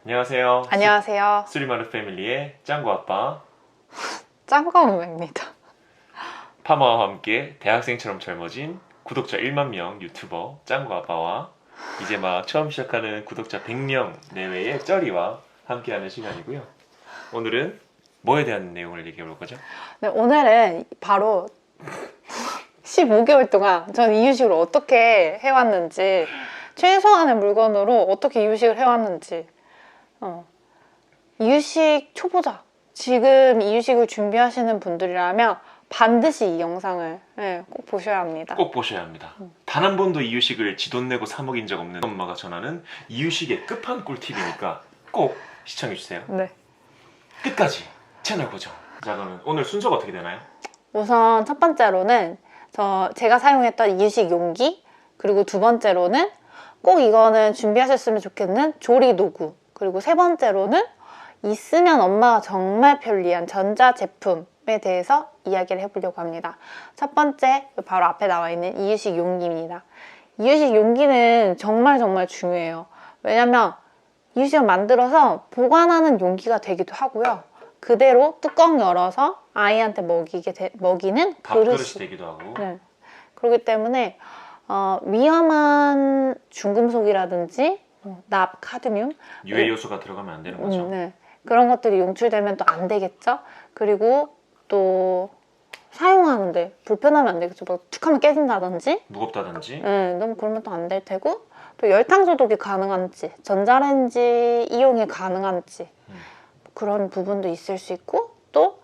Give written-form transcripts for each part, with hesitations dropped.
안녕하세요. 안녕하세요. 수리마르 패밀리의 짱구 아빠 짱구입니다. 파마와 함께 대학생처럼 젊어진 구독자 1만 명 유튜버 짱구 아빠와 이제 막 처음 시작하는 구독자 100명 내외의 쩌리와 함께하는 시간이고요. 오늘은 뭐에 대한 내용을 얘기해 볼 거죠? 네, 오늘은 바로 15개월 동안 전 이유식을 어떻게 해왔는지, 최소한의 물건으로 어떻게 이유식을 해왔는지, 이유식 초보자, 지금 이유식을 준비하시는 분들이라면 반드시 이 영상을 꼭 보셔야 합니다. 꼭 보셔야 합니다. 단 한 번도 이유식을 지 돈 내고 사 먹인 적 없는 엄마가 전하는 이유식의 끝판 꿀팁이니까 꼭 시청해 주세요. 네. 끝까지 채널 고정. 자, 그러면 오늘 순서가 어떻게 되나요? 우선 첫 번째로는 제가 사용했던 이유식 용기, 그리고 두 번째로는 꼭 이거는 준비하셨으면 좋겠는 조리 도구, 그리고 세 번째로는 있으면 엄마가 정말 편리한 전자제품에 대해서 이야기를 해보려고 합니다. 첫 번째, 바로 앞에 나와 있는 이유식 용기입니다. 이유식 용기는 정말 중요해요. 왜냐면 이유식을 만들어서 보관하는 용기가 되기도 하고요. 그대로 뚜껑 열어서 아이한테 먹이는 밥그릇이 되기도 하고. 네. 그렇기 때문에 위험한 중금속이라든지 납, 카드뮴, 유해 요소가 들어가면 안 되는 거죠. 네. 그런 것들이 용출되면 또 안 되겠죠. 그리고 또 사용하는데 불편하면 안 되겠죠. 뭐 툭하면 깨진다든지, 무겁다든지. 너무 그러면 또 안 될 테고, 또 열탕 소독이 가능한지, 전자레인지 이용이 가능한지 그런 부분도 있을 수 있고, 또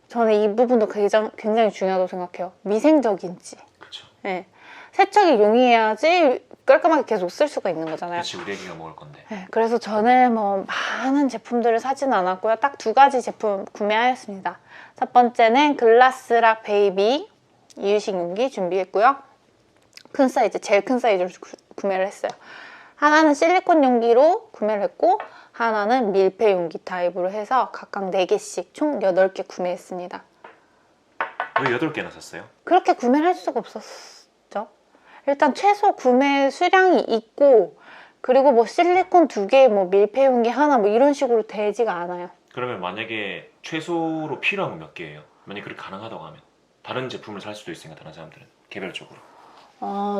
저는 이 부분도 굉장히 중요하다고 생각해요. 미생적인지. 그렇죠. 네. 세척이 용이해야지 깔끔하게 계속 쓸 수가 있는 거잖아요. 그렇지, 우리 애기가 먹을 건데. 네, 그래서 저는 뭐 많은 제품들을 사진 않았고요. 딱 두 가지 제품 구매하였습니다. 첫 번째는 글라스락 베이비 이유식 용기 준비했고요. 큰 사이즈, 제일 큰 사이즈로 구매를 했어요. 하나는 실리콘 용기로 구매를 했고, 하나는 밀폐 용기 타입으로 해서 각각 4개씩 총 8개 구매했습니다. 왜 8개나 샀어요? 그렇게 구매를 할 수가 없었죠. 일단 최소 구매 수량이 있고, 그리고 뭐 실리콘 2개, 뭐 밀폐 용기 하나, 뭐 이런 식으로 되지가 않아요. 그러면 만약에 최소로 필요한 건 몇 개예요? 만약에 그렇게 가능하다고 하면 다른 제품을 살 수도 있으니까, 다른 사람들은 개별적으로.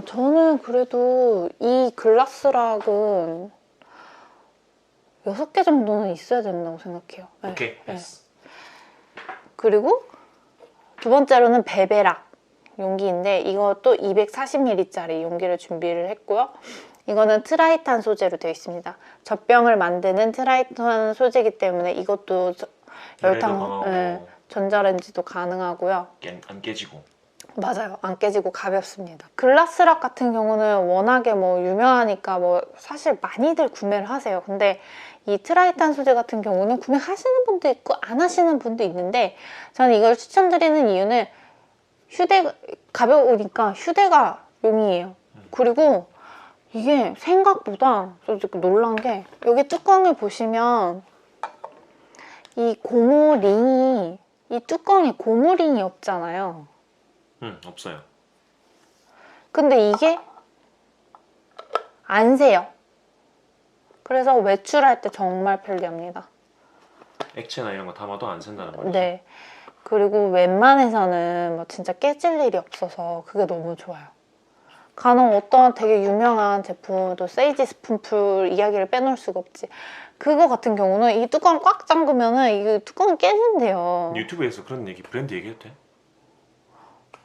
저는 그래도 이 글라스락은 6개 정도는 있어야 된다고 생각해요. 네. 오케이, 네. yes. 그리고 두 번째로는 베베락 용기인데, 이것도 240ml짜리 용기를 준비를 했고요. 이거는 트라이탄 소재로 되어 있습니다. 젖병을 만드는 트라이탄 소재이기 때문에 이것도 열탕, 전자레인지도 가능하고요. 안 깨지고. 맞아요. 안 깨지고 가볍습니다. 글라스락 같은 경우는 워낙에 뭐 유명하니까 뭐 사실 많이들 구매를 하세요. 근데 이 트라이탄 소재 같은 경우는 구매하시는 분도 있고 안 하시는 분도 있는데, 저는 이걸 추천드리는 이유는 가벼우니까 휴대가 용이해요. 그리고 이게 생각보다 솔직히 놀란 게, 여기 뚜껑을 보시면 이 고무링이, 이 뚜껑에 고무링이 없잖아요. 없어요. 근데 이게 안 새요. 그래서 외출할 때 정말 편리합니다. 액체나 이런 거 담아도 안 샌다는 거죠? 네. 그리고 웬만해서는 뭐 진짜 깨질 일이 없어서 그게 너무 좋아요. 간혹 어떤 되게 유명한 제품, 또 세이지 스푼풀 이야기를 빼놓을 수가 없지. 그거 같은 경우는 이 뚜껑을 꽉 잠그면은 이 뚜껑이 깨진대요. 유튜브에서 그런 브랜드 얘기해도 돼?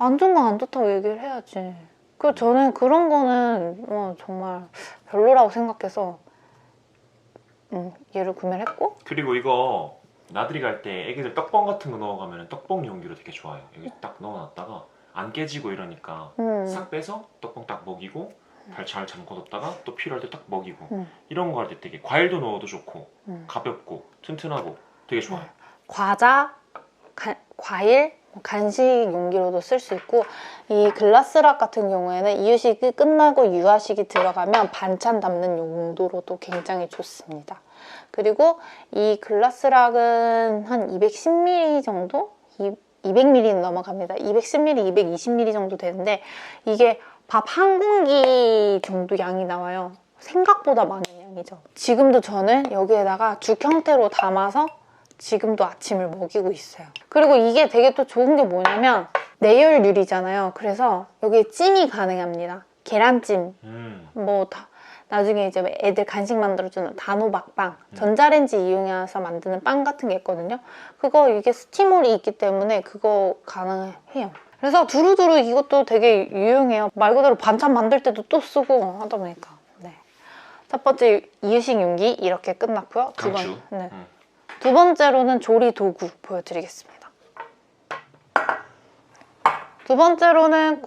안 좋은 건 안 좋다고 얘기를 해야지. 그리고 저는 그런 거는 정말 별로라고 생각해서 얘를 구매를 했고, 그리고 이거 나들이 갈 때 애기들 떡볶 같은 거 넣어가면 떡볶 용기로 되게 좋아요. 여기 딱 넣어놨다가 안 깨지고 이러니까 싹 빼서 떡볶 딱 먹이고, 발 잘 잠궈뒀다가 또 필요할 때 딱 먹이고, 이런 거 할 때 되게 과일도 넣어도 좋고 가볍고 튼튼하고 되게 좋아요. 과자, 과일, 간식 용기로도 쓸 수 있고, 이 글라스락 같은 경우에는 이유식이 끝나고 유아식이 들어가면 반찬 담는 용도로도 굉장히 좋습니다. 그리고 이 글라스락은 한 210ml 정도? 200ml는 넘어갑니다. 210ml, 220ml 정도 되는데, 이게 밥 한 공기 정도 양이 나와요. 생각보다 많은 양이 다행이죠. 지금도 저는 여기에다가 죽 형태로 담아서 지금도 아침을 먹이고 있어요. 그리고 이게 되게 또 좋은 게 뭐냐면 내열유리잖아요. 그래서 여기에 찜이 가능합니다. 계란찜, 뭐 나중에 이제 애들 간식 만들어주는 단호박빵, 전자레인지 이용해서 만드는 빵 같은 게 있거든요. 그거 이게 스티물이 있기 때문에 그거 가능해요. 그래서 두루두루 이것도 되게 유용해요. 말 그대로 반찬 만들 때도 또 쓰고 하다 보니까. 네. 첫 번째 이유식 용기 이렇게 끝났고요. 강추. 두 번째로는 조리 도구 보여드리겠습니다. 두 번째로는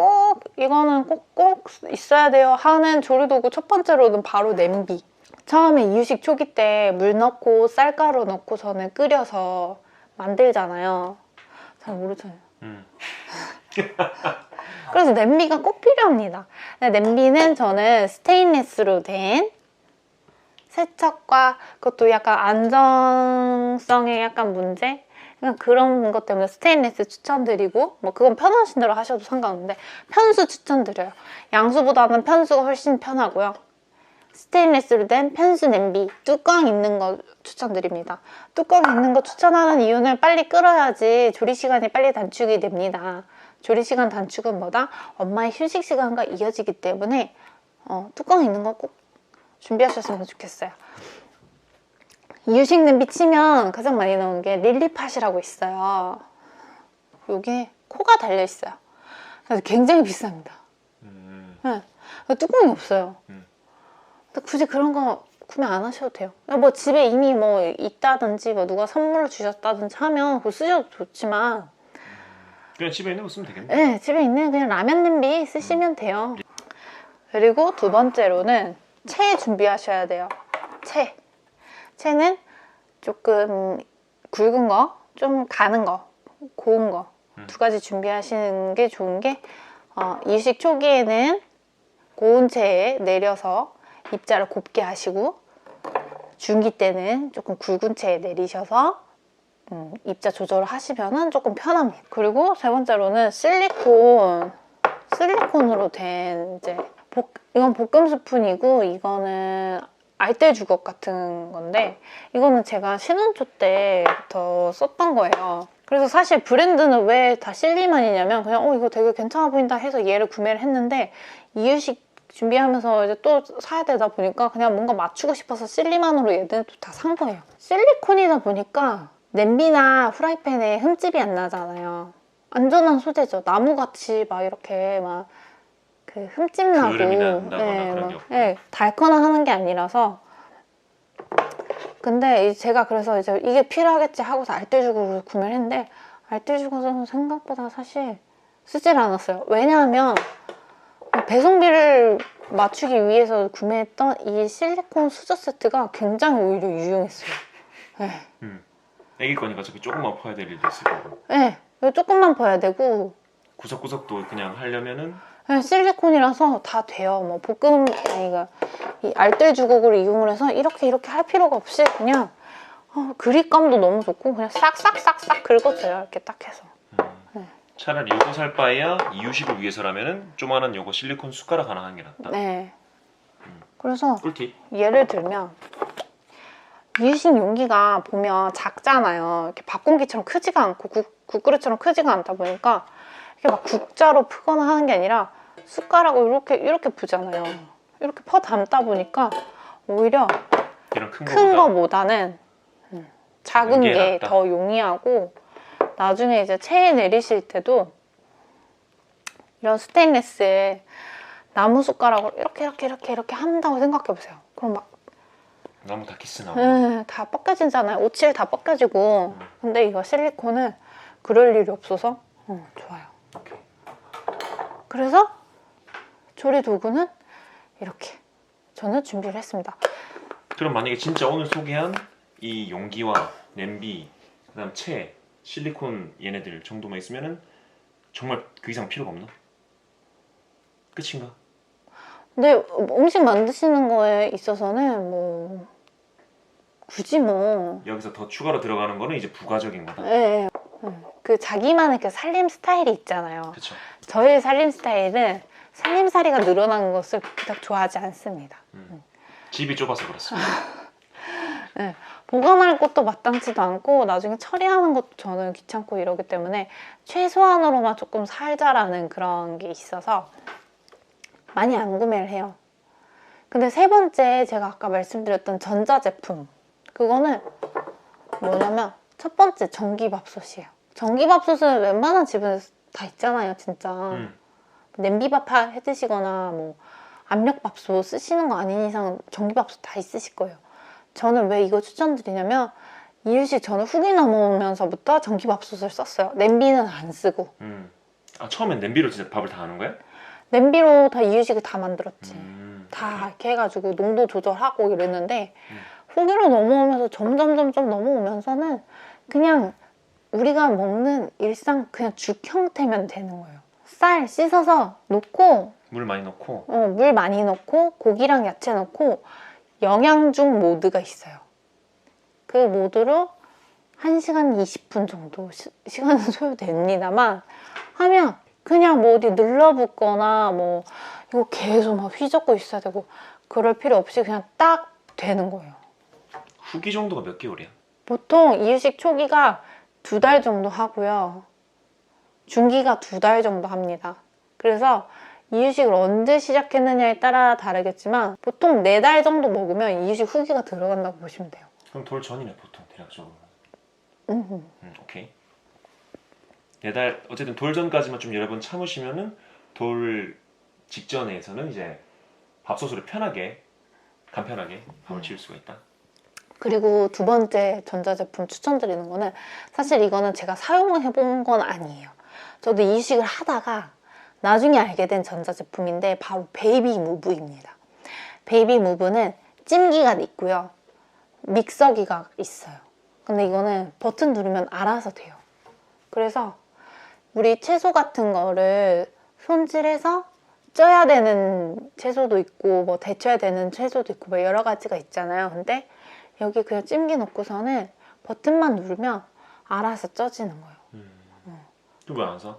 이거는 꼭 있어야 돼요 하는 조리 도구 첫 번째로는 바로 냄비. 처음에 이유식 초기 때 물 넣고 쌀가루 넣고 저는 끓여서 만들잖아요. 잘 모르잖아요. 그래서 냄비가 꼭 필요합니다. 냄비는 저는 스테인리스로 된 세척과 그것도 약간 안정성에 약간 문제? 그런 것 때문에 스테인리스 추천드리고 뭐 그건 편하신 대로 하셔도 상관없는데 편수 추천드려요. 양수보다는 편수가 훨씬 편하고요. 스테인리스로 된 편수 냄비 뚜껑 있는 거 추천드립니다. 뚜껑 있는 거 추천하는 이유는 빨리 끓어야지 조리 시간이 빨리 단축이 됩니다. 조리 시간 단축은 뭐다? 엄마의 휴식 시간과 이어지기 때문에 뚜껑 있는 거 꼭 준비하셨으면 좋겠어요. 이유식 냄비 치면 가장 많이 나오는 게 릴리팟이라고 있어요. 여기 코가 달려있어요. 그래서 굉장히 비쌉니다. 네. 뚜껑이 없어요. 근데 굳이 그런 거 구매 안 하셔도 돼요. 뭐 집에 이미 뭐 있다든지 뭐 누가 선물을 주셨다든지 하면 그거 쓰셔도 좋지만 그냥 집에 있는 거 쓰면 되겠네. 네, 집에 있는 그냥 라면 냄비 쓰시면 돼요. 그리고 두 번째로는 채 준비하셔야 돼요. 채는 조금 굵은 거, 좀 가는 거, 고운 거 두 가지 준비하시는 게 좋은 게 이유식 초기에는 고운 채에 내려서 입자를 곱게 하시고 중기 때는 조금 굵은 채에 내리셔서 입자 조절을 하시면 조금 편합니다. 그리고 세 번째로는 실리콘으로 된 이건 볶음 스푼이고 이거는 알뜰 주걱 같은 건데 이거는 제가 신혼초 때부터 썼던 거예요. 그래서 사실 브랜드는 왜 다 실리만이냐면 그냥 이거 되게 괜찮아 보인다 해서 얘를 구매를 했는데 이유식 준비하면서 이제 또 사야 되다 보니까 그냥 뭔가 맞추고 싶어서 실리만으로 얘는 또 다 산 거예요. 실리콘이다 보니까 냄비나 후라이팬에 흠집이 안 나잖아요. 안전한 소재죠. 나무같이 막 이렇게 막 그 흠집 나고 그름이 난다거나 그런 게 없고. 네, 닳거나 하는 게 아니라서. 근데 제가 그래서 이제 이게 필요하겠지 하고서 알뜰주걱을 구매를 했는데 알뜰주걱은 생각보다 사실 쓰질 않았어요. 왜냐하면 배송비를 맞추기 위해서 구매했던 이 실리콘 수저 세트가 굉장히 오히려 유용했어요. 네. 애기 거니까 어차피 조금만 퍼야 될 일도 있을 거고. 네, 조금만 퍼야 되고 구석구석도 그냥 하려면은 네, 실리콘이라서 다 돼요. 뭐 이 알뜰 주걱을 이용을 해서 이렇게 할 필요가 없이 그냥 그립감도 너무 좋고 그냥 싹싹싹싹 긁어줘요. 이렇게 딱 해서. 네. 차라리 요거 살 바에야 이유식을 위해서라면은 조만한 요거 실리콘 숟가락 하나 하는 게 낫다. 네. 그래서 꿀팁. 예를 들면 이유식 용기가 보면 작잖아요. 이렇게 밥공기처럼 크지가 않고 국그릇처럼 크지가 않다 보니까 이렇게 막 국자로 푸거나 하는 게 아니라 숟가락으로 이렇게 부잖아요. 이렇게 퍼 담다 보니까 오히려 이런 큰 거보다는 작은 게 낫다. 더 용이하고 나중에 이제 체에 내리실 때도 이런 스테인리스에 나무 숟가락으로 이렇게 한다고 생각해 보세요. 그럼 막 너무 다 키스 나오고. 다 벗겨지잖아요. 오칠 다 벗겨지고. 근데 이거 실리콘은 그럴 일이 없어서 좋아요. 오케이. 그래서 조리 도구는 이렇게 저는 준비를 했습니다. 그럼 만약에 진짜 오늘 소개한 이 용기와 냄비, 그다음 채, 실리콘 얘네들 정도만 있으면은 정말 그 이상 필요가 없나? 끝인가? 근데 음식 만드시는 거에 있어서는 뭐 굳이 뭐 여기서 더 추가로 들어가는 거는 이제 부가적인 거다. 예. 그 자기만의 그 살림 스타일이 있잖아요. 그렇죠. 저의 살림 스타일은 살림살이가 늘어나는 것을 그닥 좋아하지 않습니다. 집이 좁아서 그렇습니다. 네, 보관할 것도 마땅치도 않고 나중에 처리하는 것도 저는 귀찮고 이러기 때문에 최소한으로만 조금 살자라는 그런 게 있어서 많이 안 구매를 해요. 근데 세 번째 제가 아까 말씀드렸던 전자제품, 그거는 뭐냐면 첫 번째 전기밥솥이에요. 전기밥솥은 웬만한 집은 다 있잖아요, 진짜. 냄비밥 해 드시거나 뭐 압력밥솥 쓰시는 거 아닌 이상 전기밥솥 다 있으실 거예요. 저는 왜 이거 추천드리냐면 이유식 저는 후기 넘어오면서부터 전기밥솥을 썼어요. 냄비는 안 쓰고. 아, 처음엔 냄비로 진짜 밥을 다 하는 거야? 냄비로 다 이유식을 다 만들었지. 다 오케이. 이렇게 해가지고 농도 조절하고 이랬는데 후기로 넘어오면서 점점 넘어오면서는 그냥 우리가 먹는 일상 그냥 죽 형태면 되는 거예요. 쌀 씻어서 놓고 물 많이 넣고 물 많이 넣고 고기랑 야채 넣고 영양중 모드가 있어요. 그 모드로 1시간 20분 정도 시간은 소요됩니다만 하면 그냥 뭐 어디 눌러붙거나 뭐 이거 계속 막 휘젓고 있어야 되고 그럴 필요 없이 그냥 딱 되는 거예요. 후기 정도가 몇 개월이야? 보통 이유식 초기가 2달 정도 하고요. 중기가 2달 정도 합니다. 그래서 이유식을 언제 시작했느냐에 따라 다르겠지만 보통 4달 정도 먹으면 이유식 후기가 들어간다고 보시면 돼요. 그럼 돌 전이네 보통 대략적으로. 음. 오케이. 4달 어쨌든 돌 전까지만 좀 여러 번 참으시면은 돌 직전에서는 이제 밥솥으로 편하게 간편하게 밥을 지을 수가 있다. 그리고 두 번째 전자제품 추천드리는 거는 사실 이거는 제가 사용해본 건 아니에요. 저도 이유식을 하다가 나중에 알게 된 전자제품인데 바로 베이비 무브입니다. 베이비 무브는 찜기가 있고요. 믹서기가 있어요. 근데 이거는 버튼 누르면 알아서 돼요. 그래서 우리 채소 같은 거를 손질해서 쪄야 되는 채소도 있고 뭐 데쳐야 되는 채소도 있고 뭐 여러 가지가 있잖아요. 근데 여기 그냥 찜기 놓고서는 버튼만 누르면 알아서 쪄지는 거예요. 또 왜 안 사?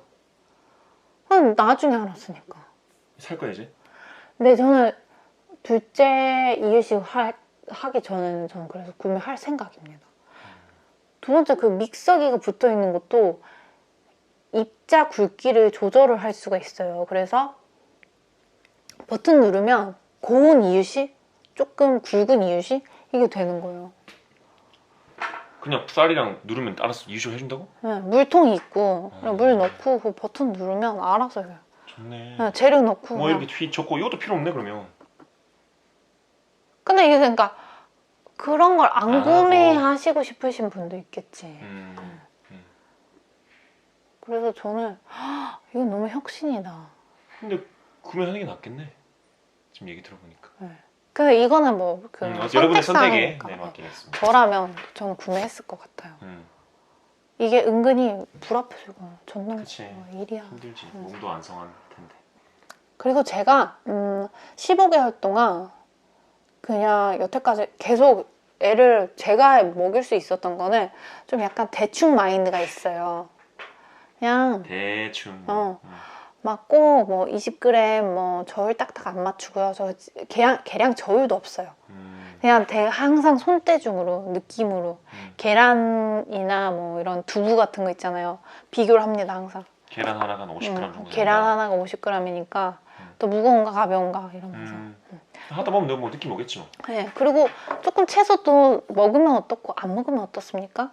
나중에 알았으니까. 살 거야 이제? 근데 저는 둘째 이유식 하기 전에는 저는 그래서 구매할 생각입니다. 두 번째 그 믹서기가 붙어 있는 것도 입자 굵기를 조절을 할 수가 있어요. 그래서 버튼 누르면 고운 이유식, 조금 굵은 이유식 이게 되는 거예요. 그냥 쌀이랑 누르면 알아서 이유식을 해준다고? 네, 물통이 있고 그냥 물 넣고 그 버튼 누르면 알아서 해요. 좋네. 그냥 재료 넣고 뭐 그냥. 이렇게 휘 젓고 이것도 필요 없네 그러면. 근데 이게 그러니까 그런 걸 안 안 구매하시고 싶으신 분도 있겠지. 음. 그래서 저는 이건 너무 혁신이다. 근데 구매하는 게 낫겠네. 지금 얘기 들어보니까. 그 이거는 뭐그 여러분의 선택에 네, 맡기겠습니다. 저라면 저는 구매했을 것 같아요. 이게 은근히 불 아프고 전동 그치. 일이야. 힘들지. 몸도 안 성한 텐데. 그리고 제가 15개월 동안 그냥 여태까지 계속 애를 제가 먹일 수 있었던 거는 좀 약간 대충 마인드가 있어요. 그냥 대충. 막 꼭 뭐 20g 뭐 저울 딱딱 안 맞추고요. 저 계량 저울도 없어요. 그냥 항상 손대중으로 느낌으로 계란이나 뭐 이런 두부 같은 거 있잖아요. 비교를 합니다 항상. 계란 하나가 50g 정도. 계란 하나가 50g이니까 또 무거운가 가벼운가 이러면서. 하다 보면 너무 느낌 오겠지 뭐. 네, 그리고 조금 채소도 먹으면 어떻고 안 먹으면 어떻습니까?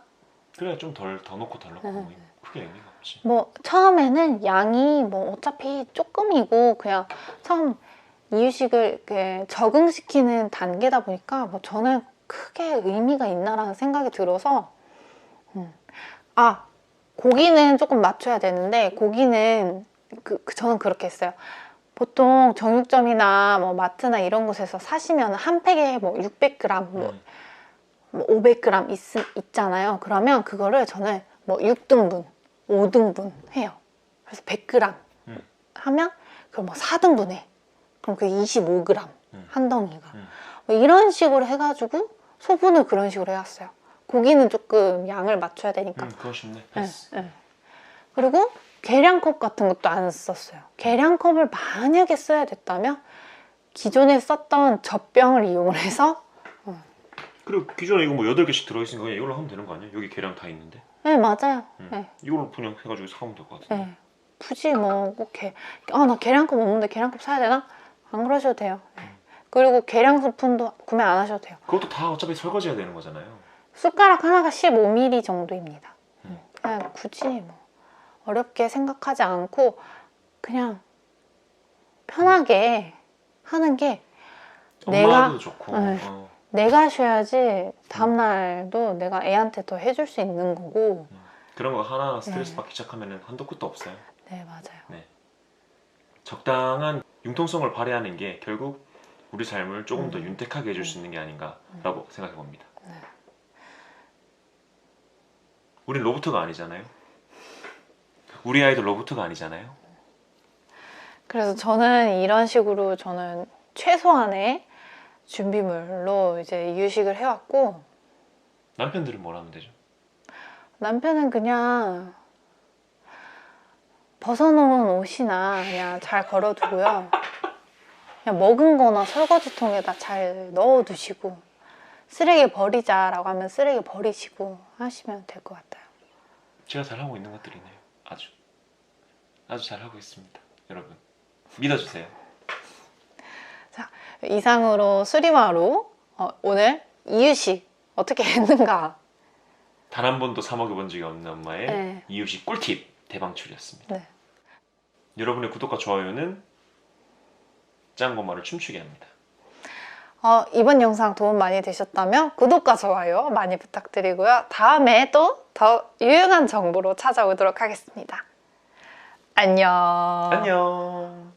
그래 좀 더 넣고 덜 넣고 뭐 크게 의미가 없지. 뭐 처음에는 양이 뭐 어차피 조금이고 그냥 처음 이유식을 이렇게 적응시키는 단계다 보니까 뭐 저는 크게 의미가 있나라는 생각이 들어서 고기는 조금 맞춰야 되는데 고기는 저는 그렇게 했어요. 보통 정육점이나 뭐 마트나 이런 곳에서 사시면 한 팩에 뭐 600g, 뭐 500g 있잖아요. 그러면 그거를 저는 뭐 6등분, 5등분 해요. 그래서 100g 하면 그걸 뭐 4등분 해. 그럼 그게 25g 한 덩이가. 뭐 이런 식으로 해가지고 소분을 그런 식으로 해왔어요. 고기는 조금 양을 맞춰야 되니까. 그거 쉽네. 그리고 계량컵 같은 것도 안 썼어요. 계량컵을 만약에 써야 됐다면 기존에 썼던 젖병을 이용을 해서 그리고 기존에 이거 뭐 8개씩 들어있으니까 그냥 이걸로 하면 되는 거 아니야? 여기 계량 다 있는데. 네, 맞아요. 네. 이걸로 그냥 해가지고 사면 될 것 같은데. 네. 굳이 뭐 꼭 나 계량컵 없는데 계량컵 사야 되나? 안 그러셔도 돼요. 네. 그리고 계량 스푼도 구매 안 하셔도 돼요. 그것도 다 어차피 설거지해야 되는 거잖아요. 숟가락 하나가 15mm 정도입니다. 그냥 굳이 뭐 어렵게 생각하지 않고 그냥 편하게 하는 게 엄마도 좋고. 네. 내가 쉬어야지 다음날도 내가 애한테 더 해줄 수 있는 거고. 그런 거 하나 스트레스 받기 시작하면 한도 끝도 없어요. 네, 맞아요. 네. 적당한 융통성을 발휘하는 게 결국 우리 삶을 조금 더 윤택하게 해줄 수 있는 게 아닌가라고 생각해 봅니다. 네. 우린 로봇가 아니잖아요. 우리 아이도 로봇가 아니잖아요. 그래서 저는 이런 식으로 저는 최소한의 준비물로 이제 이유식을 해왔고, 남편들은 뭘 하면 되죠? 남편은 그냥 벗어놓은 옷이나 그냥 잘 걸어두고요. 그냥 먹은 거나 설거지통에다 잘 넣어두시고, 쓰레기 버리자라고 하면 쓰레기 버리시고 하시면 될 것 같아요. 제가 잘하고 있는 것들이네요. 아주 잘하고 있습니다. 여러분 믿어주세요. 자, 이상으로 수리마루 오늘 이유식 어떻게 했는가. 단 한 번도 사 먹여본 적이 없는 엄마의 네. 이유식 꿀팁 대방출이었습니다. 네. 여러분의 구독과 좋아요는 짱고마를 춤추게 합니다. 이번 영상 도움 많이 되셨다면 구독과 좋아요 많이 부탁드리고요. 다음에 또 더 유용한 정보로 찾아오도록 하겠습니다. 안녕. 안녕.